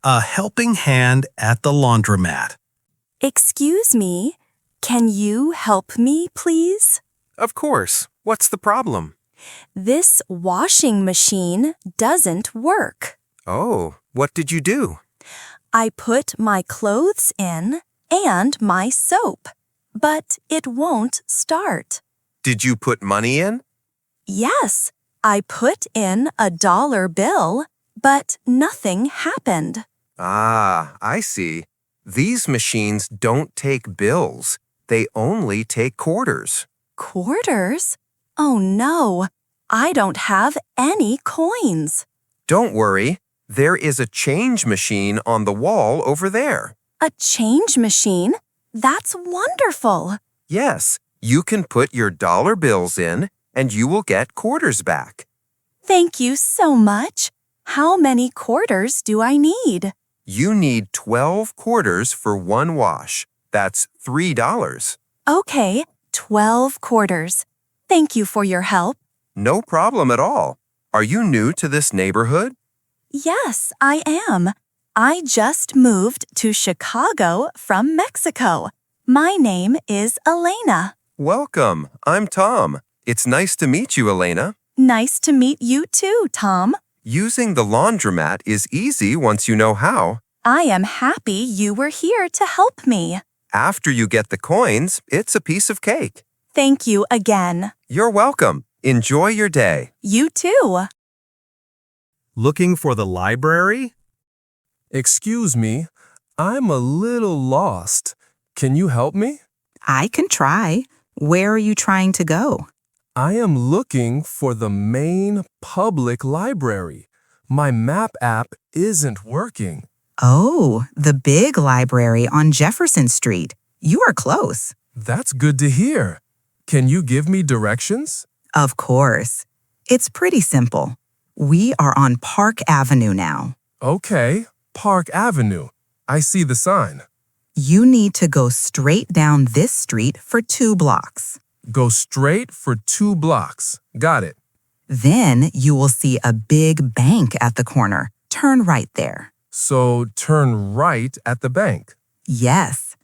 A helping hand at the laundromat. Excuse me, can you help me, please? Of course. What's the problem? This washing machine doesn't work. Oh, what did you do? I put my clothes in and my soap, but it won't start. Did you put money in? Yes, I put in $1 bill, but nothing happened. Ah, I see. These machines don't take bills. They only take quarters. Quarters? Oh no, I don't have any coins. Don't worry. There is a change machine on the wall over there. A change machine? That's wonderful. Yes, you can put your dollar bills in and you will get quarters back. Thank you so much. How many quarters do I need? You need 12 quarters for one wash. That's $3. Okay, 12 quarters. Thank you for your help. No problem at all. Are you new to this neighborhood? Yes, I am. I just moved to Chicago from Mexico. My name is Elena. Welcome. I'm Tom. It's nice to meet you, Elena. Nice to meet you too, Tom. Using the laundromat is easy once you know how. I am happy you were here to help me. After you get the coins, it's a piece of cake. Thank you again. You're welcome. Enjoy your day. You too. Looking for the library? Excuse me, I'm a little lost. Can you help me? I can try. Where are you trying to go? I am looking for the main public library. My map app isn't working. Oh, the big library on Jefferson Street. You are close. That's good to hear. Can you give me directions? Of course. It's pretty simple. We are on Park Avenue now. Okay, Park Avenue. I see the sign. You need to go straight down this street for 2 blocks. Go straight for 2 blocks. Got it. Then you will see a big bank at the corner. Turn right there. So turn right at the bank. Yes.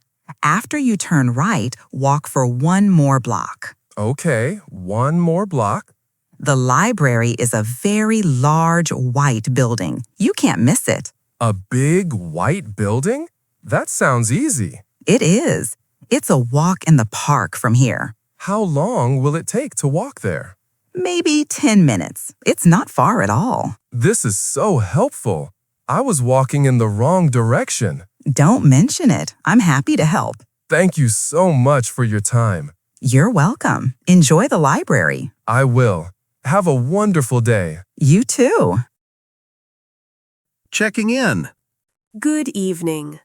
After you turn right, walk for 1 more block. Okay, 1 more block. The library is a very large white building. You can't miss it. A big white building? That sounds easy. It is. It's a walk in the park from here. How long will it take to walk there? Maybe 10 minutes. It's not far at all. This is so helpful. I was walking in the wrong direction. Don't mention it. I'm happy to help. Thank you so much for your time. You're welcome. Enjoy the library. I will. Have a wonderful day. You too. Checking in. Good evening.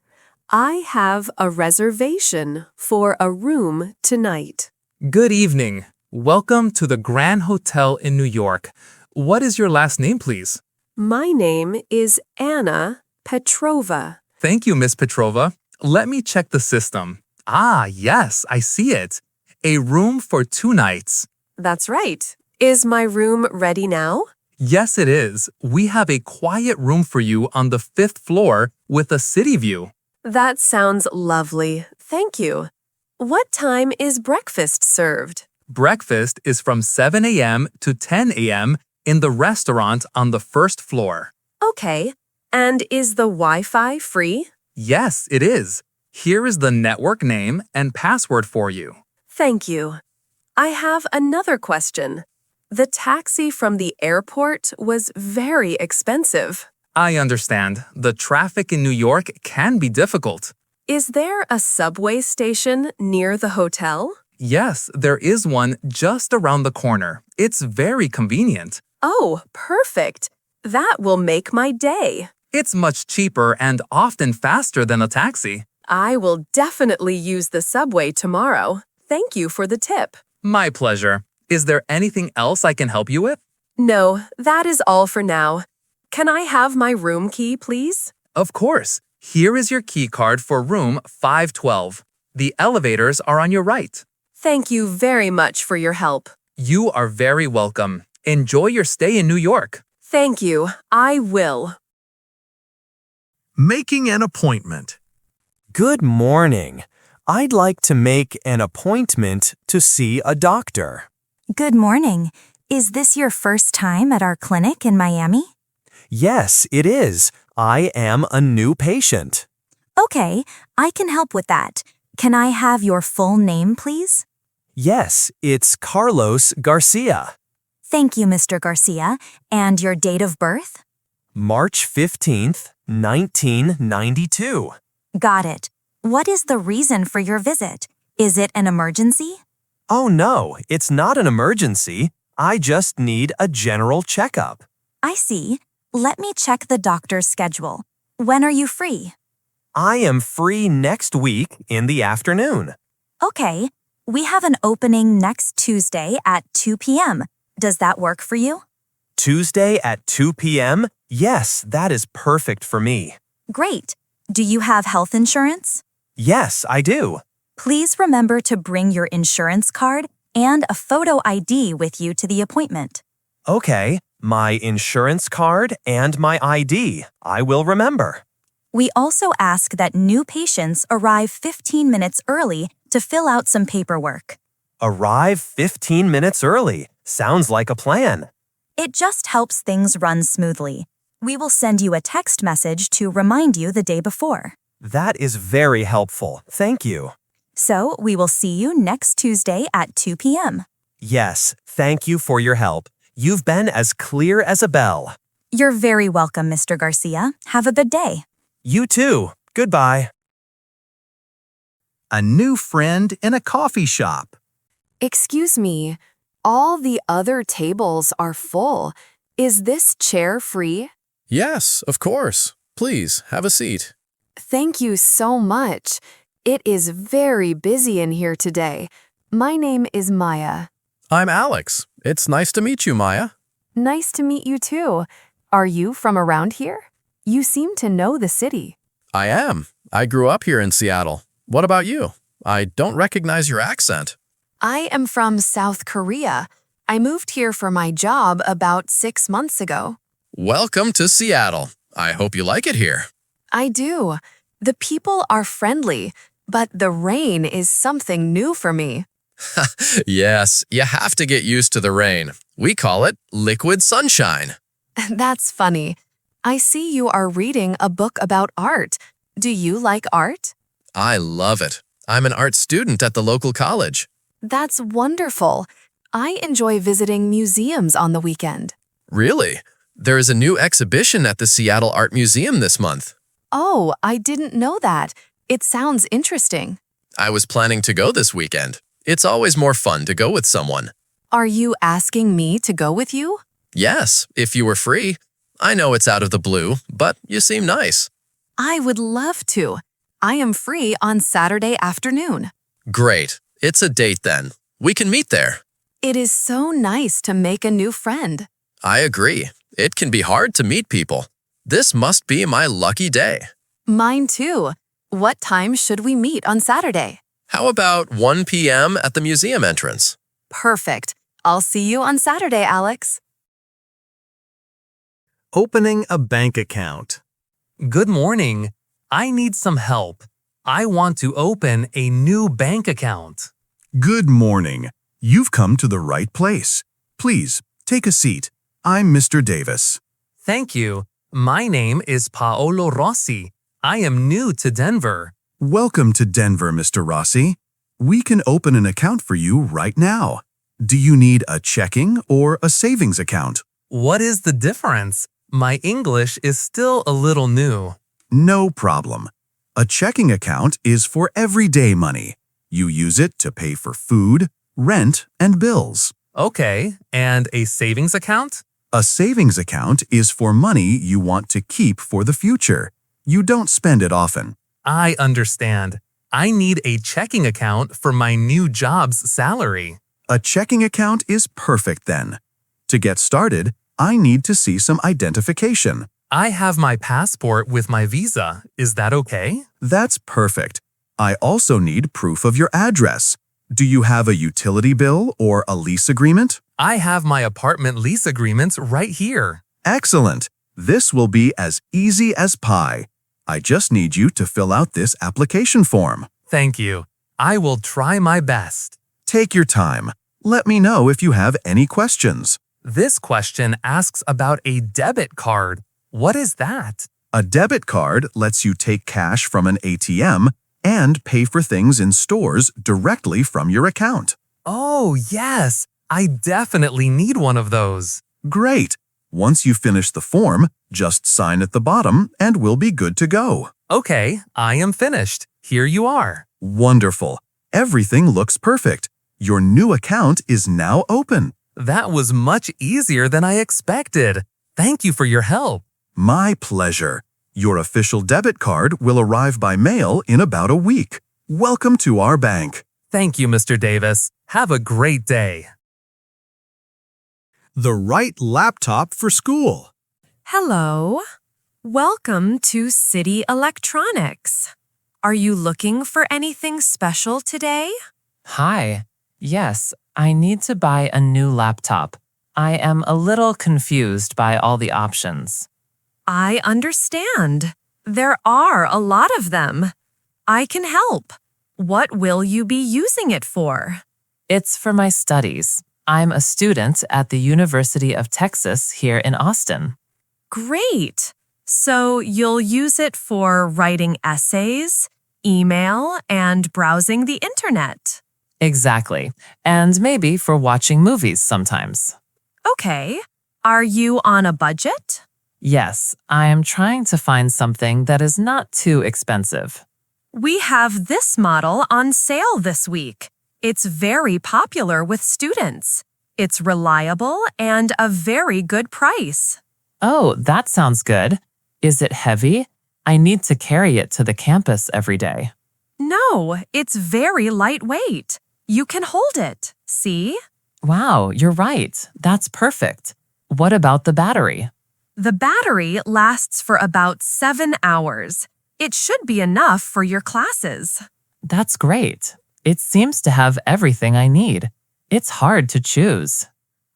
I have a reservation for a room tonight. Good evening. Welcome to the Grand Hotel in New York. What is your last name, please? My name is Anna Petrova. Thank you, Miss Petrova. Let me check the system. Ah, yes, I see it. A room for 2 nights. That's right. Is my room ready now? Yes, it is. We have a quiet room for you on the 5th floor with a city view. That sounds lovely. Thank you. What time is breakfast served? Breakfast is from 7 a.m. to 10 a.m. in the restaurant on the 1st floor. Okay. And is the Wi-Fi free? Yes, it is. Here is the network name and password for you. Thank you. I have another question. The taxi from the airport was very expensive. I understand. The traffic in New York can be difficult. Is there a subway station near the hotel? Yes, there is one just around the corner. It's very convenient. Oh, perfect. That will make my day. It's much cheaper and often faster than a taxi. I will definitely use the subway tomorrow. Thank you for the tip. My pleasure. Is there anything else I can help you with? No, that is all for now. Can I have my room key, please? Of course. Here is your key card for room 512. The elevators are on your right. Thank you very much for your help. You are very welcome. Enjoy your stay in New York. Thank you. I will. Making an appointment. Good morning. I'd like to make an appointment to see a doctor. Good morning. Is this your first time at our clinic in Miami? Yes, it is. I am a new patient. Okay, I can help with that. Can I have your full name, please? Yes, it's Carlos Garcia. Thank you, Mr. Garcia. And your date of birth? March 15th, 1992. Got it. What is the reason for your visit? Is it an emergency? Oh no, it's not an emergency. I just need a general checkup. I see. Let me check the doctor's schedule. When are you free? I am free next week in the afternoon. Okay. We have an opening next Tuesday at 2 p.m. Does that work for you? Tuesday at 2 p.m.? Yes, that is perfect for me. Great. Do you have health insurance? Yes, I do. Please remember to bring your insurance card and a photo ID with you to the appointment. Okay, my insurance card and my ID. I will remember. We also ask that new patients arrive 15 minutes early to fill out some paperwork. Arrive 15 minutes early. Sounds like a plan. It just helps things run smoothly. We will send you a text message to remind you the day before. That is very helpful. Thank you. So we will see you next Tuesday at 2 p.m. Yes, thank you for your help. You've been as clear as a bell. You're very welcome, Mr. Garcia. Have a good day. You too. Goodbye. A new friend in a coffee shop. Excuse me, all the other tables are full. Is this chair free? Yes, of course. Please, have a seat. Thank you so much. It is very busy in here today. My name is Maya. I'm Alex. It's nice to meet you, Maya. Nice to meet you too. Are you from around here? You seem to know the city. I am. I grew up here in Seattle. What about you? I don't recognize your accent. I am from South Korea. I moved here for my job about 6 months ago. Welcome to Seattle. I hope you like it here. I do. The people are friendly, but the rain is something new for me. Yes, you have to get used to the rain. We call it liquid sunshine. That's funny. I see you are reading a book about art. Do you like art? I love it. I'm an art student at the local college. That's wonderful. I enjoy visiting museums on the weekend. Really? There is a new exhibition at the Seattle Art Museum this month. Oh, I didn't know that. It sounds interesting. I was planning to go this weekend. It's always more fun to go with someone. Are you asking me to go with you? Yes, if you were free. I know it's out of the blue, but you seem nice. I would love to. I am free on Saturday afternoon. Great. It's a date then. We can meet there. It is so nice to make a new friend. I agree. It can be hard to meet people. This must be my lucky day. Mine too. What time should we meet on Saturday? How about 1 p.m. at the museum entrance? Perfect. I'll see you on Saturday, Alex. Opening a bank account. Good morning. I need some help. I want to open a new bank account. Good morning. You've come to the right place. Please, take a seat. I'm Mr. Davis. Thank you. My name is Paolo Rossi. I am new to Denver. Welcome to Denver, Mr. Rossi. We can open an account for you right now. Do you need a checking or a savings account? What is the difference? My English is still a little new. No problem. A checking account is for everyday money. You use it to pay for food, rent, and bills. Okay, and a savings account? A savings account is for money you want to keep for the future. You don't spend it often. I understand. I need a checking account for my new job's salary. A checking account is perfect then. To get started, I need to see some identification. I have my passport with my visa. Is that okay? That's perfect. I also need proof of your address. Do you have a utility bill or a lease agreement? I have my apartment lease agreements right here. Excellent. This will be as easy as pie. I just need you to fill out this application form. Thank you. I will try my best. Take your time. Let me know if you have any questions. This question asks about a debit card. What is that? A debit card lets you take cash from an ATM and pay for things in stores directly from your account. Oh, yes. I definitely need one of those. Great! Once you finish the form, just sign at the bottom and we'll be good to go. Okay, I am finished. Here you are. Wonderful! Everything looks perfect. Your new account is now open. That was much easier than I expected. Thank you for your help. My pleasure. Your official debit card will arrive by mail in about a week. Welcome to our bank. Thank you, Mr. Davis. Have a great day. The right laptop for school. Hello. Welcome to City Electronics. Are you looking for anything special today? Hi. Yes, I need to buy a new laptop. I am a little confused by all the options. I understand. There are a lot of them. I can help. What will you be using it for? It's for my studies. I'm a student at the University of Texas here in Austin. Great. So you'll use it for writing essays, email, and browsing the internet. Exactly. And maybe for watching movies sometimes. Okay. Are you on a budget? Yes, I am trying to find something that is not too expensive. We have this model on sale this week. It's very popular with students. It's reliable and a very good price. Oh, that sounds good. Is it heavy? I need to carry it to the campus every day. No, it's very lightweight. You can hold it. See? Wow, you're right. That's perfect. What about the battery? The battery lasts for about 7 hours. It should be enough for your classes. That's great. It seems to have everything I need. It's hard to choose.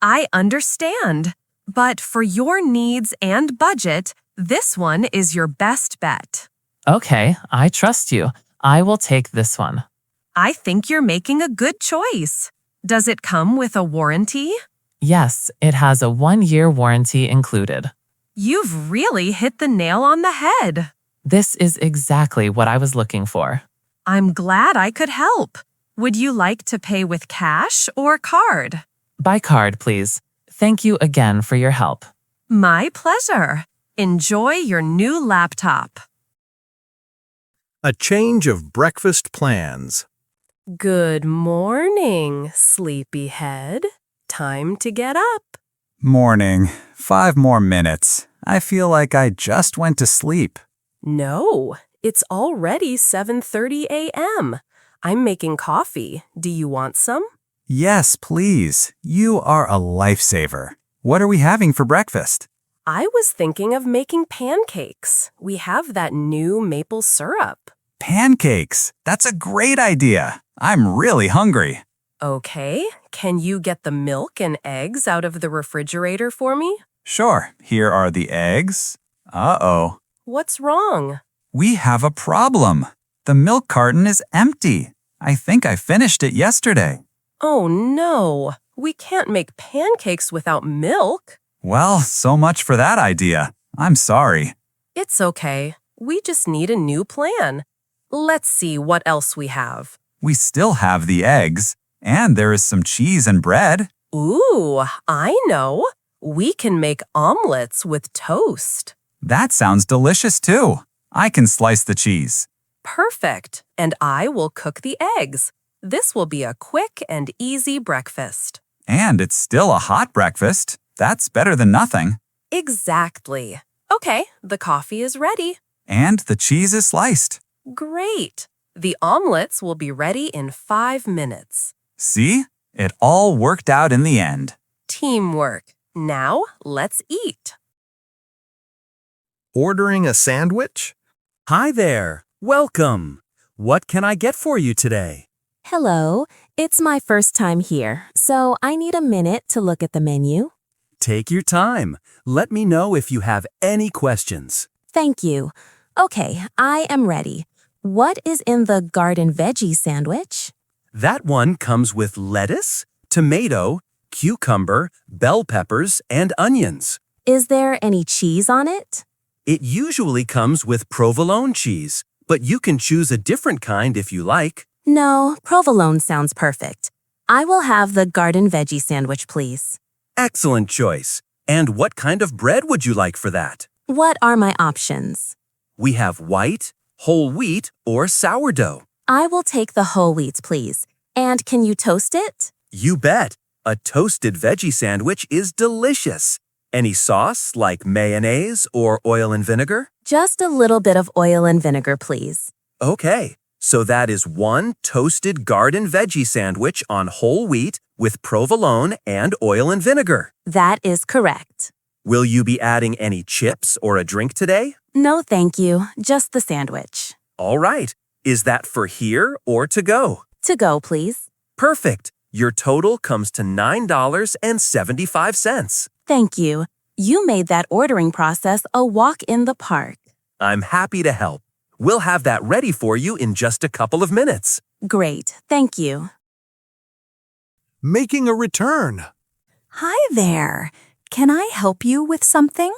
I understand. But for your needs and budget, this one is your best bet. Okay, I trust you. I will take this one. I think you're making a good choice. Does it come with a warranty? Yes, it has a 1-year warranty included. You've really hit the nail on the head. This is exactly what I was looking for. I'm glad I could help. Would you like to pay with cash or card? By card, please. Thank you again for your help. My pleasure. Enjoy your new laptop. A change of breakfast plans. Good morning, sleepyhead. Time to get up. Morning. 5 more minutes. I feel like I just went to sleep. No, it's already 7:30 a.m. I'm making coffee. Do you want some? Yes, please. You are a lifesaver. What are we having for breakfast? I was thinking of making pancakes. We have that new maple syrup. Pancakes. That's a great idea. I'm really hungry. Okay, can you get the milk and eggs out of the refrigerator for me? Sure. Here are the eggs. Uh-oh. What's wrong? We have a problem. The milk carton is empty. I think I finished it yesterday. Oh no, we can't make pancakes without milk. Well, so much for that idea. I'm sorry. It's okay. We just need a new plan. Let's see what else we have. We still have the eggs, and there is some cheese and bread. Ooh, I know. We can make omelets with toast. That sounds delicious too. I can slice the cheese. Perfect. And I will cook the eggs. This will be a quick and easy breakfast. And it's still a hot breakfast. That's better than nothing. Exactly. Okay, the coffee is ready. And the cheese is sliced. Great. The omelets will be ready in 5 minutes. See? It all worked out in the end. Teamwork. Now, let's eat. Ordering a sandwich? Hi there. Welcome. What can I get for you today? Hello. It's my first time here, so I need a minute to look at the menu. Take your time. Let me know if you have any questions. Thank you. Okay, I am ready. What is in the garden veggie sandwich? That one comes with lettuce, tomato, cucumber, bell peppers, and onions. Is there any cheese on it? It usually comes with provolone cheese, but you can choose a different kind if you like. No, provolone sounds perfect. I will have the garden veggie sandwich, please. Excellent choice. And what kind of bread would you like for that? What are my options? We have white, whole wheat, or sourdough. I will take the whole wheat, please. And can you toast it? You bet. A toasted veggie sandwich is delicious. Any sauce like mayonnaise or oil and vinegar? Just a little bit of oil and vinegar, please. Okay, so that is one toasted garden veggie sandwich on whole wheat with provolone and oil and vinegar. That is correct. Will you be adding any chips or a drink today? No, thank you. Just the sandwich. All right. Is that for here or to go? To go, please. Perfect. Your total comes to $9.75. Thank you. You made that ordering process a walk in the park. I'm happy to help. We'll have that ready for you in just a couple of minutes. Great. Thank you. Making a return. Hi there. Can I help you with something?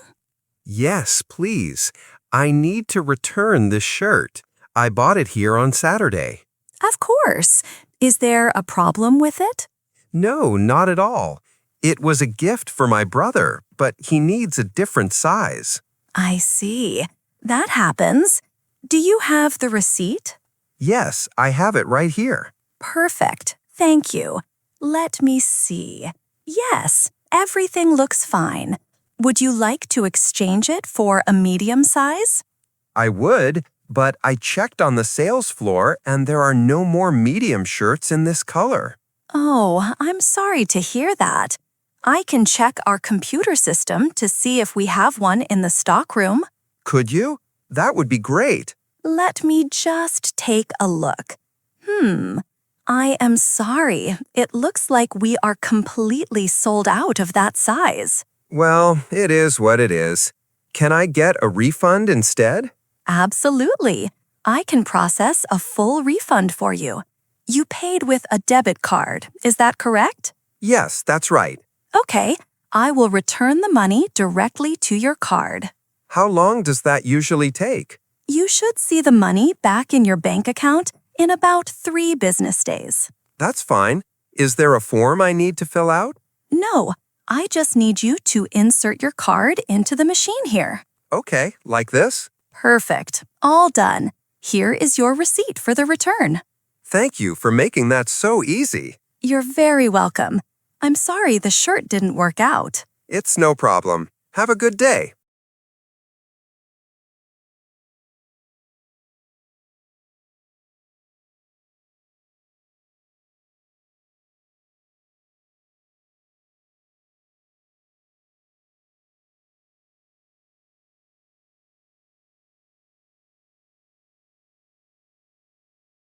Yes, please. I need to return this shirt. I bought it here on Saturday. Of course. Is there a problem with it? No, not at all. It was a gift for my brother, but he needs a different size. I see. That happens. Do you have the receipt? Yes, I have it right here. Perfect. Thank you. Let me see. Yes, everything looks fine. Would you like to exchange it for a medium size? I would, but I checked on the sales floor and there are no more medium shirts in this color. Oh, I'm sorry to hear that. I can check our computer system to see if we have one in the stockroom. Could you? That would be great. Let me just take a look. I am sorry. It looks like we are completely sold out of that size. Well, it is what it is. Can I get a refund instead? Absolutely. I can process a full refund for you. You paid with a debit card, is that correct? Yes, that's right. Okay, I will return the money directly to your card. How long does that usually take? You should see the money back in your bank account in about 3 business days. That's fine. Is there a form I need to fill out? No, I just need you to insert your card into the machine here. Okay, like this? Perfect. All done. Here is your receipt for the return. Thank you for making that so easy. You're very welcome. I'm sorry the shirt didn't work out. It's no problem. Have a good day.